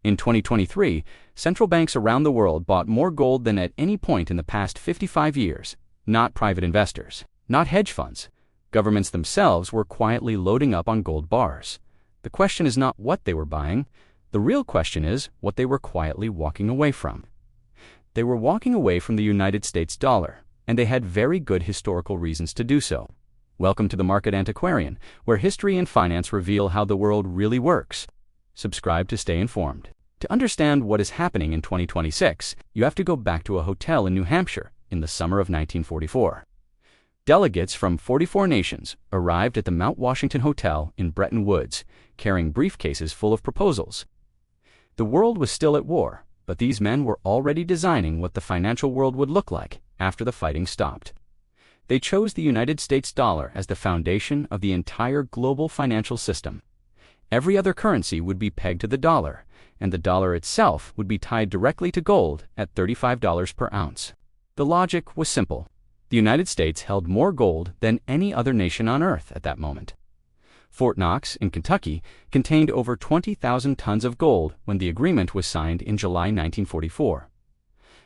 In 2023, central banks around the world bought more gold than at any point in the past 55 years. Not private investors, not hedge funds. Governments themselves were quietly loading up on gold bars. The question is not what they were buying. The real question is what they were quietly walking away from. They were walking away from the United States dollar, and they had very good historical reasons to do so. Welcome to the Market Antiquarian, where history and finance reveal how the world really works. Subscribe to stay informed. To understand what is happening in 2026, you have to go back to a hotel in New Hampshire in the summer of 1944. Delegates from 44 nations arrived at the Mount Washington Hotel in Bretton Woods, carrying briefcases full of proposals. The world was still at war, but these men were already designing what the financial world would look like after the fighting stopped. They chose the United States dollar as the foundation of the entire global financial system. Every other currency would be pegged to the dollar, and the dollar itself would be tied directly to gold at $35 per ounce. The logic was simple. The United States held more gold than any other nation on earth at that moment. Fort Knox in Kentucky contained over 20,000 tons of gold when the agreement was signed in July 1944.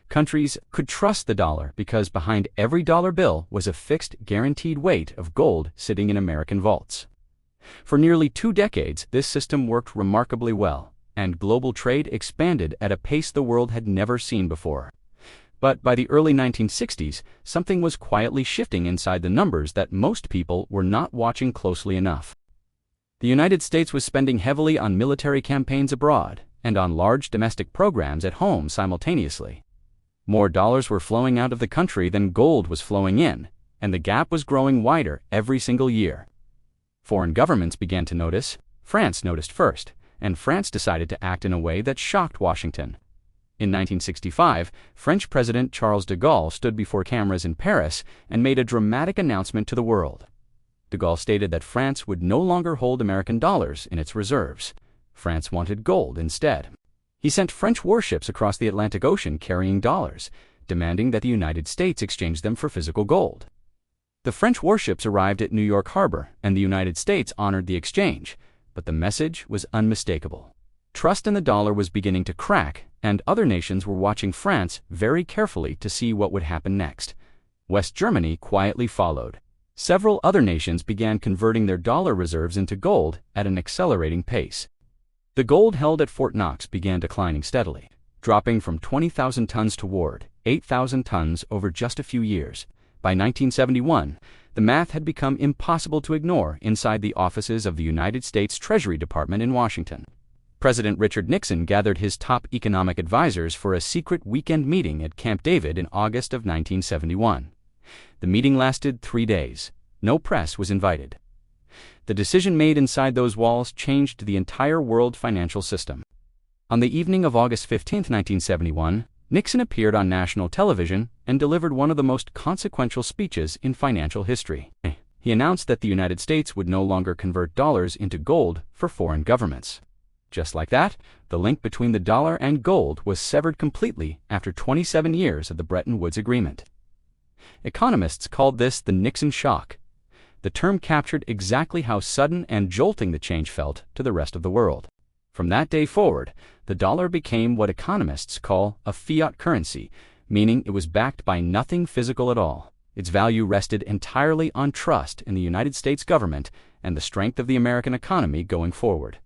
Countries could trust the dollar because behind every dollar bill was a fixed, guaranteed weight of gold sitting in American vaults. For nearly 2 decades, this system worked remarkably well, and global trade expanded at a pace the world had never seen before. But by the early 1960s, something was quietly shifting inside the numbers that most people were not watching closely enough. The United States was spending heavily on military campaigns abroad and on large domestic programs at home simultaneously. More dollars were flowing out of the country than gold was flowing in, and the gap was growing wider every single year. Foreign governments began to notice. France noticed first, and France decided to act in a way that shocked Washington. In 1965, French President Charles de Gaulle stood before cameras in Paris and made a dramatic announcement to the world. De Gaulle stated that France would no longer hold American dollars in its reserves. France wanted gold instead. He sent French warships across the Atlantic Ocean carrying dollars, demanding that the United States exchange them for physical gold. The French warships arrived at New York Harbor, and the United States honored the exchange, but the message was unmistakable. Trust in the dollar was beginning to crack, and other nations were watching France very carefully to see what would happen next. West Germany quietly followed. Several other nations began converting their dollar reserves into gold at an accelerating pace. The gold held at Fort Knox began declining steadily, dropping from 20,000 tons toward 8,000 tons over just a few years. By 1971, the math had become impossible to ignore inside the offices of the United States Treasury Department in Washington. President Richard Nixon gathered his top economic advisors for a secret weekend meeting at Camp David in August of 1971. The meeting lasted 3 days. No press was invited. The decision made inside those walls changed the entire world financial system. On the evening of August 15, 1971, Nixon appeared on national television and delivered one of the most consequential speeches in financial history. He announced that the United States would no longer convert dollars into gold for foreign governments. Just like that, the link between the dollar and gold was severed completely after 27 years of the Bretton Woods Agreement. Economists called this the Nixon Shock. The term captured exactly how sudden and jolting the change felt to the rest of the world. From that day forward, the dollar became what economists call a fiat currency, meaning it was backed by nothing physical at all. Its value rested entirely on trust in the United States government and the strength of the American economy going forward.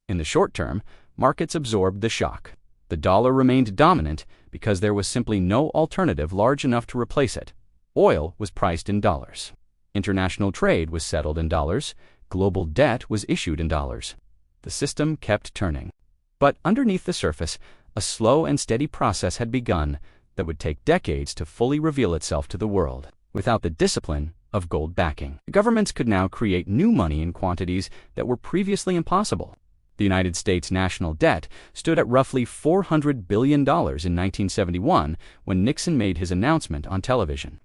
In the short term, markets absorbed the shock. The dollar remained dominant because there was simply no alternative large enough to replace it. Oil was priced in dollars. International trade was settled in dollars. Global debt was issued in dollars. The system kept turning. But underneath the surface, a slow and steady process had begun that would take decades to fully reveal itself to the world. Without the discipline of gold backing, governments could now create new money in quantities that were previously impossible. The United States national debt stood at roughly $400 billion in 1971 when Nixon made his announcement on television.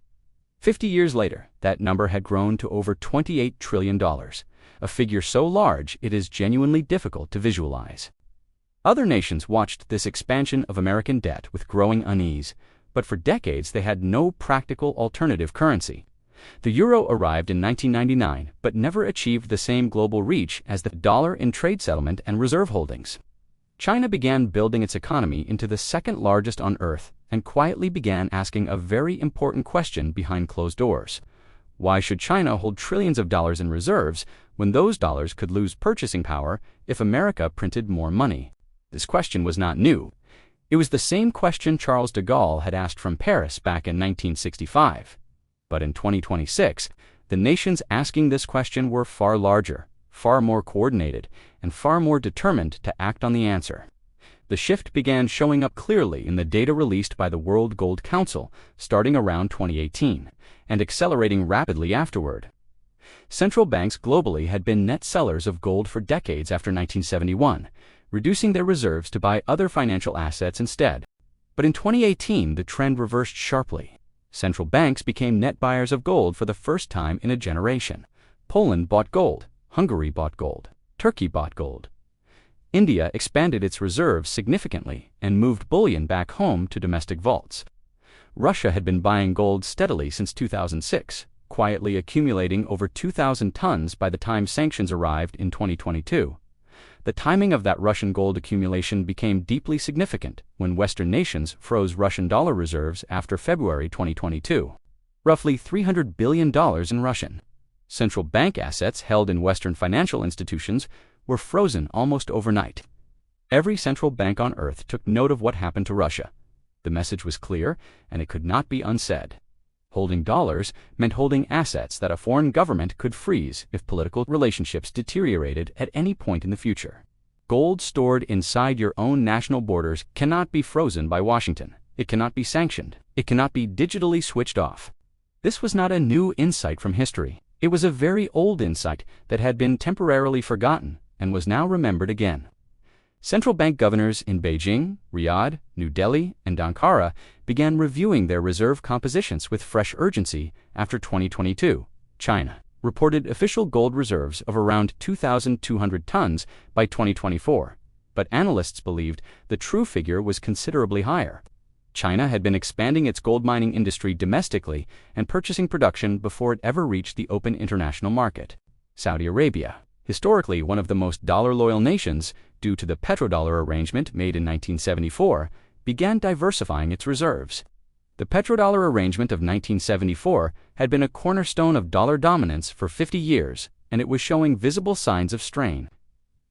50 years later, that number had grown to over $28 trillion, a figure so large it is genuinely difficult to visualize. Other nations watched this expansion of American debt with growing unease, but for decades they had no practical alternative currency. The euro arrived in 1999, but never achieved the same global reach as the dollar in trade settlement and reserve holdings. China began building its economy into the second largest on Earth and quietly began asking a very important question behind closed doors. Why should China hold trillions of dollars in reserves when those dollars could lose purchasing power if America printed more money? This question was not new. It was the same question Charles de Gaulle had asked from Paris back in 1965. But in 2026, the nations asking this question were far larger, far more coordinated, and far more determined to act on the answer. The shift began showing up clearly in the data released by the World Gold Council starting around 2018, and accelerating rapidly afterward. Central banks globally had been net sellers of gold for decades after 1971, reducing their reserves to buy other financial assets instead. But in 2018, the trend reversed sharply. Central banks became net buyers of gold for the first time in a generation. Poland bought gold, Hungary bought gold, Turkey bought gold. India expanded its reserves significantly and moved bullion back home to domestic vaults. Russia had been buying gold steadily since 2006, quietly accumulating over 2,000 tons by the time sanctions arrived in 2022. The timing of that Russian gold accumulation became deeply significant when Western nations froze Russian dollar reserves after February 2022. Roughly $300 billion in Russian central bank assets held in Western financial institutions were frozen almost overnight. Every central bank on Earth took note of what happened to Russia. The message was clear, and it could not be unsaid. Holding dollars meant holding assets that a foreign government could freeze if political relationships deteriorated at any point in the future. Gold stored inside your own national borders cannot be frozen by Washington. It cannot be sanctioned. It cannot be digitally switched off. This was not a new insight from history. It was a very old insight that had been temporarily forgotten and was now remembered again. Central bank governors in Beijing, Riyadh, New Delhi, and Ankara began reviewing their reserve compositions with fresh urgency after 2022. China reported official gold reserves of around 2,200 tons by 2024, but analysts believed the true figure was considerably higher. China had been expanding its gold mining industry domestically and purchasing production before it ever reached the open international market. Saudi Arabia, historically one of the most dollar-loyal nations due to the Petrodollar arrangement made in 1974, began diversifying its reserves. The Petrodollar arrangement of 1974 had been a cornerstone of dollar dominance for 50 years, and it was showing visible signs of strain.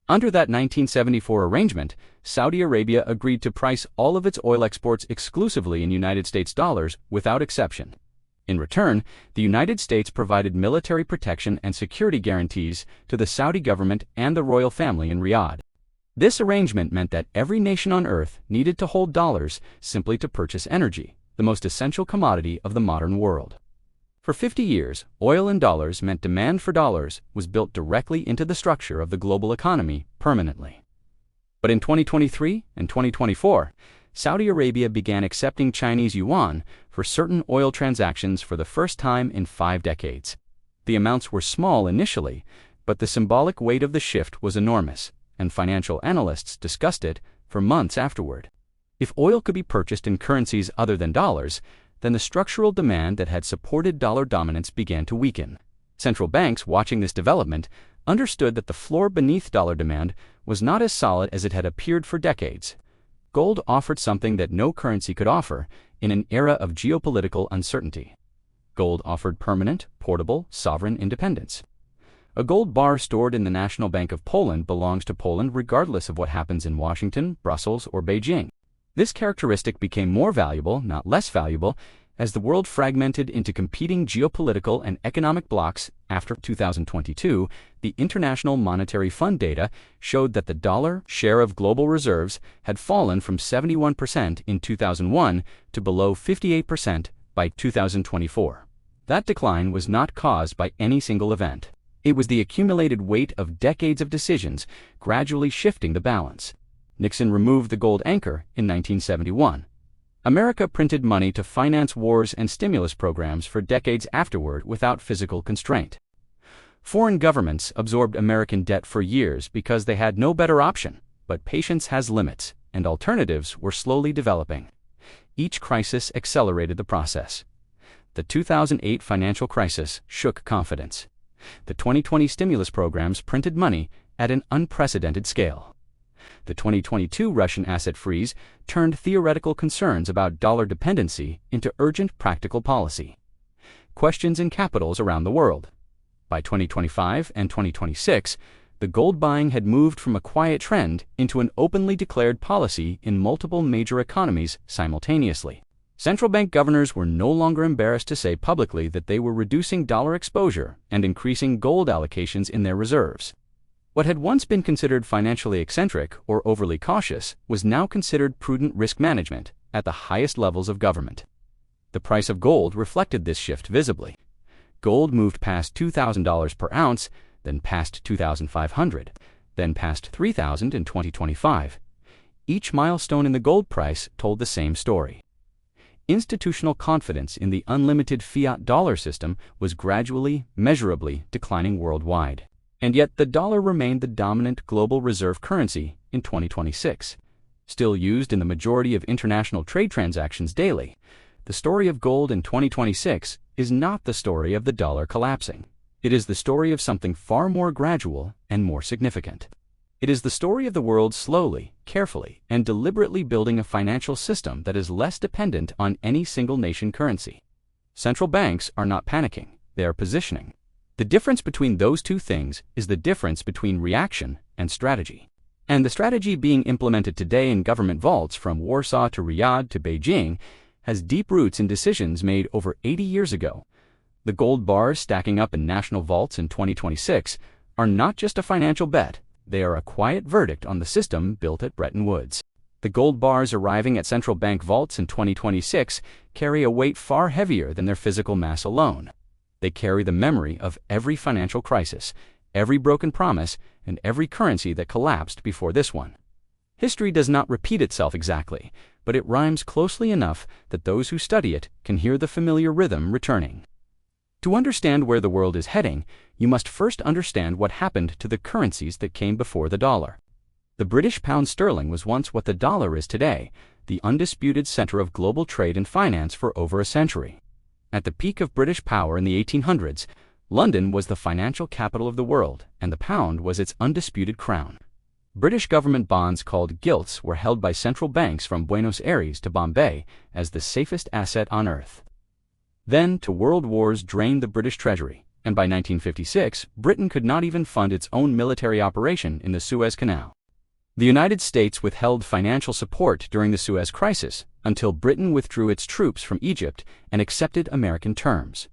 Under that 1974 arrangement, Saudi Arabia agreed to price all of its oil exports exclusively in United States dollars without exception. In return, the United States provided military protection and security guarantees to the Saudi government and the royal family in Riyadh. This arrangement meant that every nation on Earth needed to hold dollars simply to purchase energy, the most essential commodity of the modern world. For 50 years, oil in dollars meant demand for dollars was built directly into the structure of the global economy permanently. But in 2023 and 2024, Saudi Arabia began accepting Chinese yuan for certain oil transactions for the first time in 5 decades. The amounts were small initially, but the symbolic weight of the shift was enormous, and financial analysts discussed it for months afterward. If oil could be purchased in currencies other than dollars, then the structural demand that had supported dollar dominance began to weaken. Central banks watching this development understood that the floor beneath dollar demand was not as solid as it had appeared for decades. Gold offered something that no currency could offer in an era of geopolitical uncertainty. Gold offered permanent, portable, sovereign independence. A gold bar stored in the National Bank of Poland belongs to Poland regardless of what happens in Washington, Brussels, or Beijing. This characteristic became more valuable, not less valuable, as the world fragmented into competing geopolitical and economic blocs. After 2022, the International Monetary Fund data showed that the dollar share of global reserves had fallen from 71% in 2001 to below 58% by 2024. That decline was not caused by any single event. It was the accumulated weight of decades of decisions gradually shifting the balance. Nixon removed the gold anchor in 1971. America printed money to finance wars and stimulus programs for decades afterward without physical constraint. Foreign governments absorbed American debt for years because they had no better option, but patience has limits, and alternatives were slowly developing. Each crisis accelerated the process. The 2008 financial crisis shook confidence. The 2020 stimulus programs printed money at an unprecedented scale. The 2022 Russian asset freeze turned theoretical concerns about dollar dependency into urgent practical policy. Questions in capitals around the world. By 2025 and 2026, the gold buying had moved from a quiet trend into an openly declared policy in multiple major economies simultaneously. Central bank governors were no longer embarrassed to say publicly that they were reducing dollar exposure and increasing gold allocations in their reserves. What had once been considered financially eccentric or overly cautious was now considered prudent risk management at the highest levels of government. The price of gold reflected this shift visibly. Gold moved past $2,000 per ounce, then past $2,500, then past $3,000 in 2025. Each milestone in the gold price told the same story. Institutional confidence in the unlimited fiat dollar system was gradually, measurably declining worldwide. And yet the dollar remained the dominant global reserve currency in 2026. Still used in the majority of international trade transactions daily, the story of gold in 2026 is not the story of the dollar collapsing. It is the story of something far more gradual and more significant. It is the story of the world slowly, carefully, and deliberately building a financial system that is less dependent on any single nation currency. Central banks are not panicking, they are positioning. The difference between those two things is the difference between reaction and strategy. And the strategy being implemented today in government vaults from Warsaw to Riyadh to Beijing has deep roots in decisions made over 80 years ago. The gold bars stacking up in national vaults in 2026 are not just a financial bet. They are a quiet verdict on the system built at Bretton Woods. The gold bars arriving at central bank vaults in 2026 carry a weight far heavier than their physical mass alone. They carry the memory of every financial crisis, every broken promise, and every currency that collapsed before this one. History does not repeat itself exactly, but it rhymes closely enough that those who study it can hear the familiar rhythm returning. To understand where the world is heading, you must first understand what happened to the currencies that came before the dollar. The British pound sterling was once what the dollar is today, the undisputed center of global trade and finance for over a century. At the peak of British power in the 1800s, London was the financial capital of the world, and the pound was its undisputed crown. British government bonds called gilts were held by central banks from Buenos Aires to Bombay as the safest asset on earth. Then, two world wars drained the British treasury, and by 1956, Britain could not even fund its own military operation in the Suez Canal. The United States withheld financial support during the Suez Crisis until Britain withdrew its troops from Egypt and accepted American terms.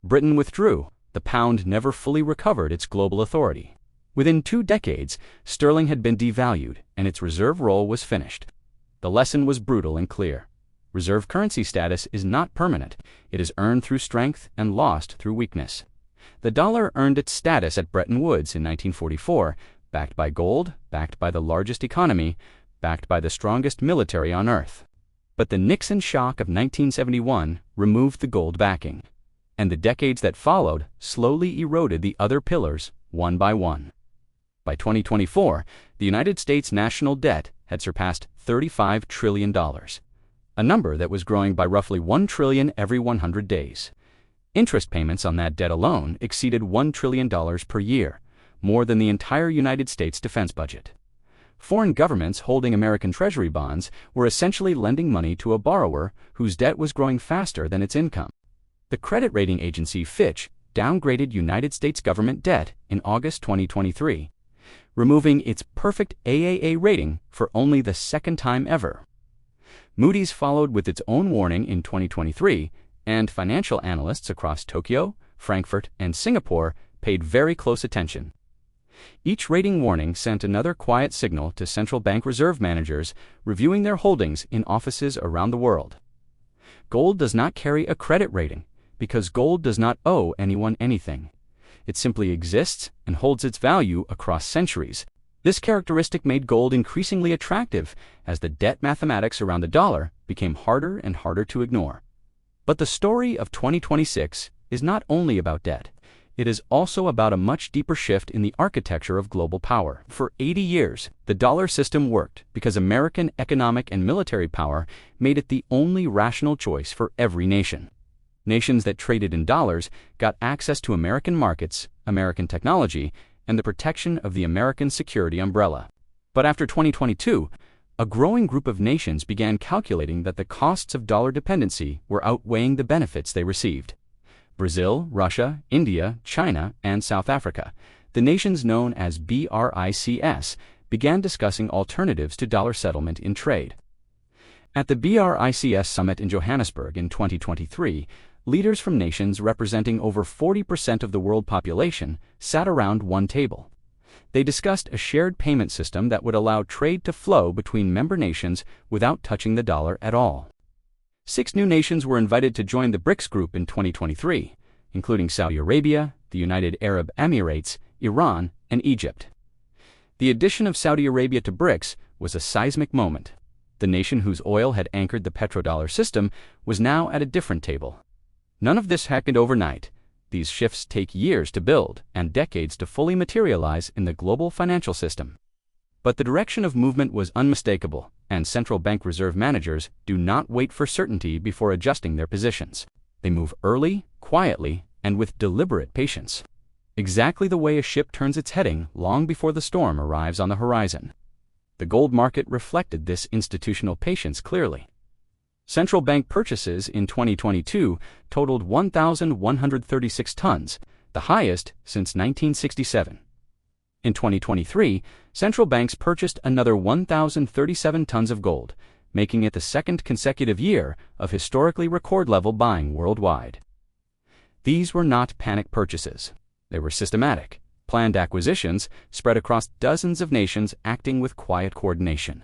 Britain withdrew, the pound never fully recovered its global authority. Within 2 decades, sterling had been devalued, and its reserve role was finished. The lesson was brutal and clear. Reserve currency status is not permanent. It is earned through strength and lost through weakness. The dollar earned its status at Bretton Woods in 1944, backed by gold, backed by the largest economy, backed by the strongest military on earth. But the Nixon Shock of 1971 removed the gold backing, and the decades that followed slowly eroded the other pillars one by one. By 2024, the United States national debt had surpassed $35 trillion. A number that was growing by roughly $1 trillion every 100 days. Interest payments on that debt alone exceeded $1 trillion per year, more than the entire United States defense budget. Foreign governments holding American Treasury bonds were essentially lending money to a borrower whose debt was growing faster than its income. The credit rating agency Fitch downgraded United States government debt in August 2023, removing its perfect AAA rating for only the second time ever. Moody's followed with its own warning in 2023, and financial analysts across Tokyo, Frankfurt, and Singapore paid very close attention. Each rating warning sent another quiet signal to central bank reserve managers reviewing their holdings in offices around the world. Gold does not carry a credit rating because gold does not owe anyone anything. It simply exists and holds its value across centuries. This characteristic made gold increasingly attractive as the debt mathematics around the dollar became harder and harder to ignore. But the story of 2026 is not only about debt. It is also about a much deeper shift in the architecture of global power. For 80 years, the dollar system worked because American economic and military power made it the only rational choice for every nation. Nations that traded in dollars got access to American markets, American technology, and the protection of the American security umbrella. But after 2022, a growing group of nations began calculating that the costs of dollar dependency were outweighing the benefits they received. Brazil, Russia, India, China, and South Africa, the nations known as BRICS, began discussing alternatives to dollar settlement in trade. At the BRICS summit in Johannesburg in 2023, leaders from nations representing over 40% of the world population sat around one table. They discussed a shared payment system that would allow trade to flow between member nations without touching the dollar at all. 6 new nations were invited to join the BRICS group in 2023, including Saudi Arabia, the United Arab Emirates, Iran, and Egypt. The addition of Saudi Arabia to BRICS was a seismic moment. The nation whose oil had anchored the petrodollar system was now at a different table. None of this happened overnight. These shifts take years to build and decades to fully materialize in the global financial system. But the direction of movement was unmistakable, and central bank reserve managers do not wait for certainty before adjusting their positions. They move early, quietly, and with deliberate patience. Exactly the way a ship turns its heading long before the storm arrives on the horizon. The gold market reflected this institutional patience clearly. Central bank purchases in 2022 totaled 1,136 tons, the highest since 1967. In 2023, central banks purchased another 1,037 tons of gold, making it the second consecutive year of historically record-level buying worldwide. These were not panic purchases. They were systematic, planned acquisitions spread across dozens of nations acting with quiet coordination.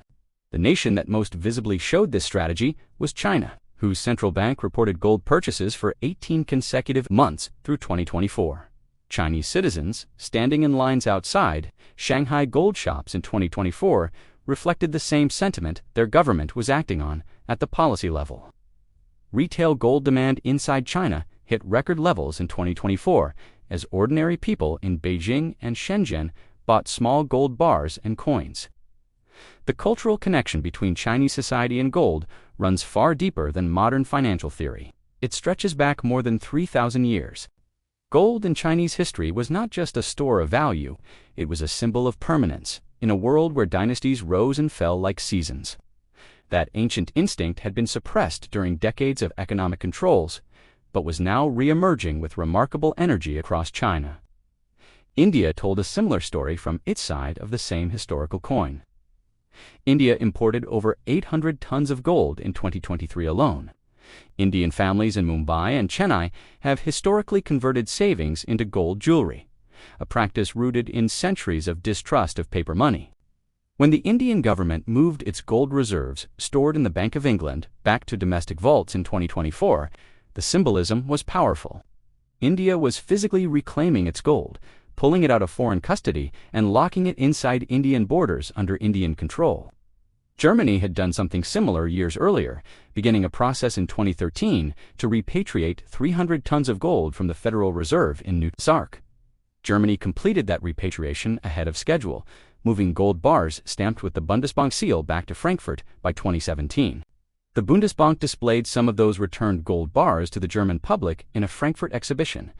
The nation that most visibly showed this strategy was China, whose central bank reported gold purchases for 18 consecutive months through 2024. Chinese citizens, standing in lines outside Shanghai gold shops in 2024, reflected the same sentiment their government was acting on at the policy level. Retail gold demand inside China hit record levels in 2024 as ordinary people in Beijing and Shenzhen bought small gold bars and coins. The cultural connection between Chinese society and gold runs far deeper than modern financial theory. It stretches back more than 3,000 years. Gold in Chinese history was not just a store of value, it was a symbol of permanence in a world where dynasties rose and fell like seasons. That ancient instinct had been suppressed during decades of economic controls, but was now re-emerging with remarkable energy across China. India told a similar story from its side of the same historical coin. India imported over 800 tons of gold in 2023 alone. Indian families in Mumbai and Chennai have historically converted savings into gold jewelry, a practice rooted in centuries of distrust of paper money. When the Indian government moved its gold reserves stored in the Bank of England back to domestic vaults in 2024, the symbolism was powerful. India was physically reclaiming its gold, pulling it out of foreign custody and locking it inside Indian borders under Indian control. Germany had done something similar years earlier, beginning a process in 2013 to repatriate 300 tons of gold from the Federal Reserve in New York. Germany completed that repatriation ahead of schedule, moving gold bars stamped with the Bundesbank seal back to Frankfurt by 2017. The Bundesbank displayed some of those returned gold bars to the German public in a Frankfurt exhibition,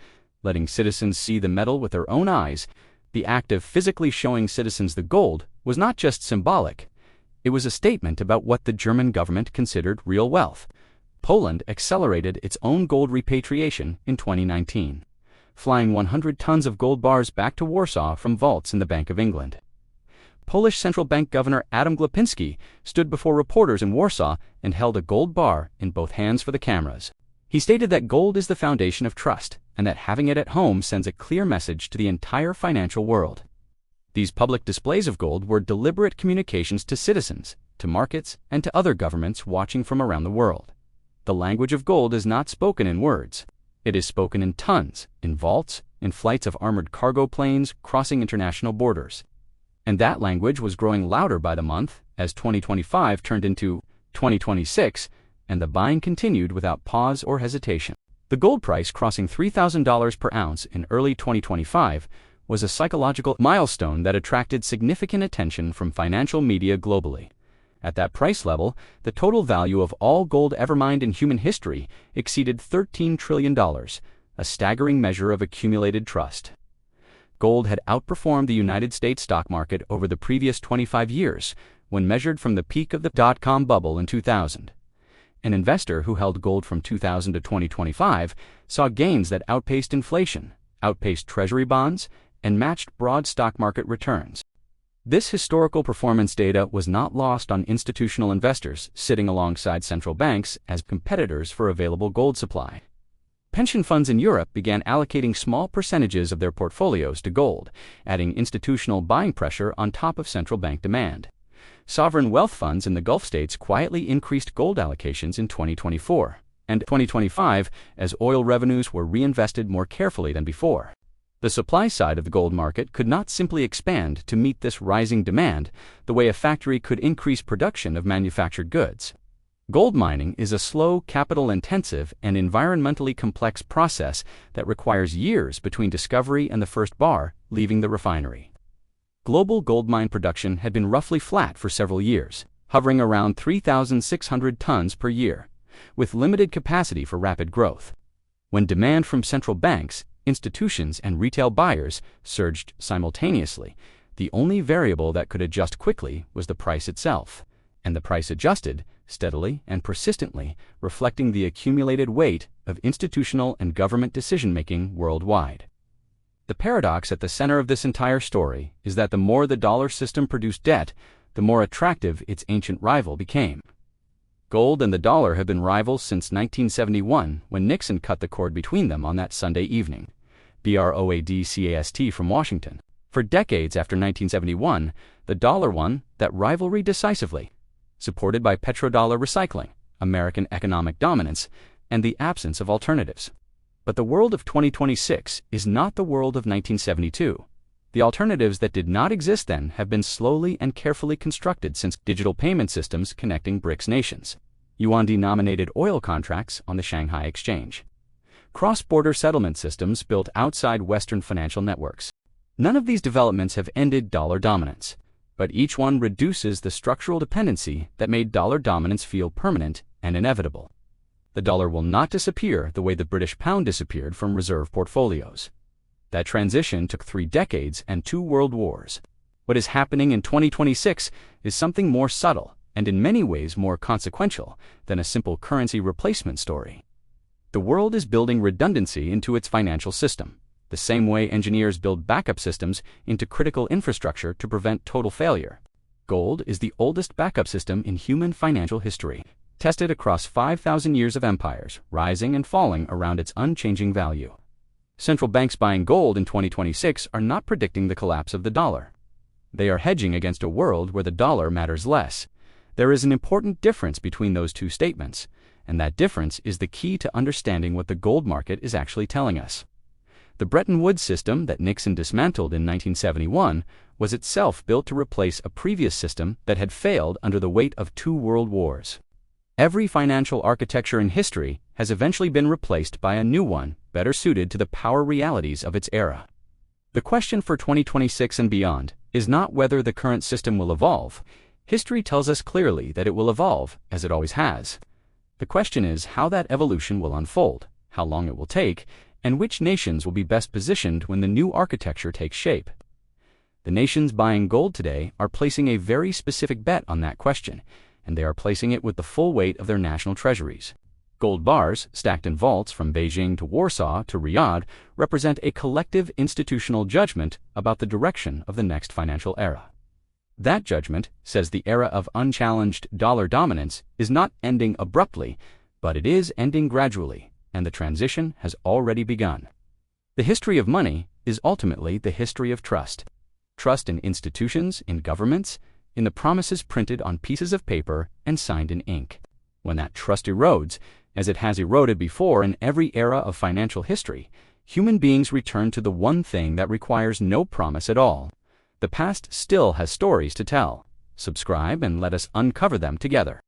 letting citizens see the metal with their own eyes. The act of physically showing citizens the gold was not just symbolic. It was a statement about what the German government considered real wealth. Poland accelerated its own gold repatriation in 2019, flying 100 tons of gold bars back to Warsaw from vaults in the Bank of England. Polish Central Bank Governor Adam Glapiński stood before reporters in Warsaw and held a gold bar in both hands for the cameras. He stated that gold is the foundation of trust, and that having it at home sends a clear message to the entire financial world. These public displays of gold were deliberate communications to citizens, to markets, and to other governments watching from around the world. The language of gold is not spoken in words. It is spoken in tons, in vaults, in flights of armored cargo planes crossing international borders. And that language was growing louder by the month as 2025 turned into 2026, and the buying continued without pause or hesitation. The gold price crossing $3,000 per ounce in early 2025 was a psychological milestone that attracted significant attention from financial media globally. At that price level, the total value of all gold ever mined in human history exceeded $13 trillion, a staggering measure of accumulated trust. Gold had outperformed the United States stock market over the previous 25 years, when measured from the peak of the dot-com bubble in 2000. An investor who held gold from 2000 to 2025 saw gains that outpaced inflation, outpaced treasury bonds, and matched broad stock market returns. This historical performance data was not lost on institutional investors sitting alongside central banks as competitors for available gold supply. Pension funds in Europe began allocating small percentages of their portfolios to gold, adding institutional buying pressure on top of central bank demand. Sovereign wealth funds in the Gulf states quietly increased gold allocations in 2024 and 2025 as oil revenues were reinvested more carefully than before. The supply side of the gold market could not simply expand to meet this rising demand the way a factory could increase production of manufactured goods. Gold mining is a slow, capital-intensive, and environmentally complex process that requires years between discovery and the first bar leaving the refinery. Global gold mine production had been roughly flat for several years, hovering around 3,600 tons per year, with limited capacity for rapid growth. When demand from central banks, institutions, and retail buyers surged simultaneously, the only variable that could adjust quickly was the price itself, and the price adjusted steadily and persistently, reflecting the accumulated weight of institutional and government decision-making worldwide. The paradox at the center of this entire story is that the more the dollar system produced debt, the more attractive its ancient rival became. Gold and the dollar have been rivals since 1971, when Nixon cut the cord between them on that Sunday evening. BROADCAST from Washington. For decades after 1971, the dollar won that rivalry decisively, supported by petrodollar recycling, American economic dominance, and the absence of alternatives. But the world of 2026 is not the world of 1972. The alternatives that did not exist then have been slowly and carefully constructed since digital payment systems connecting BRICS nations, yuan-denominated oil contracts on the Shanghai Exchange, cross-border settlement systems built outside Western financial networks. None of these developments have ended dollar dominance, but each one reduces the structural dependency that made dollar dominance feel permanent and inevitable. The dollar will not disappear the way the British pound disappeared from reserve portfolios. That transition took 3 decades and 2 world wars. What is happening in 2026 is something more subtle and in many ways more consequential than a simple currency replacement story. The world is building redundancy into its financial system, the same way engineers build backup systems into critical infrastructure to prevent total failure. Gold is the oldest backup system in human financial history, tested across 5,000 years of empires, rising and falling around its unchanging value. Central banks buying gold in 2026 are not predicting the collapse of the dollar. They are hedging against a world where the dollar matters less. There is an important difference between those two statements, and that difference is the key to understanding what the gold market is actually telling us. The Bretton Woods system that Nixon dismantled in 1971 was itself built to replace a previous system that had failed under the weight of 2 world wars. Every financial architecture in history has eventually been replaced by a new one, better suited to the power realities of its era. The question for 2026 and beyond is not whether the current system will evolve. History tells us clearly that it will evolve, as it always has. The question is how that evolution will unfold, how long it will take, and which nations will be best positioned when the new architecture takes shape. The nations buying gold today are placing a very specific bet on that question, and they are placing it with the full weight of their national treasuries. Gold bars, stacked in vaults from Beijing to Warsaw to Riyadh, represent a collective institutional judgment about the direction of the next financial era. That judgment says the era of unchallenged dollar dominance is not ending abruptly, but it is ending gradually, and the transition has already begun. The history of money is ultimately the history of trust. Trust in institutions, in governments, in the promises printed on pieces of paper and signed in ink. When that trust erodes, as it has eroded before in every era of financial history, human beings return to the one thing that requires no promise at all. The past still has stories to tell. Subscribe and let us uncover them together.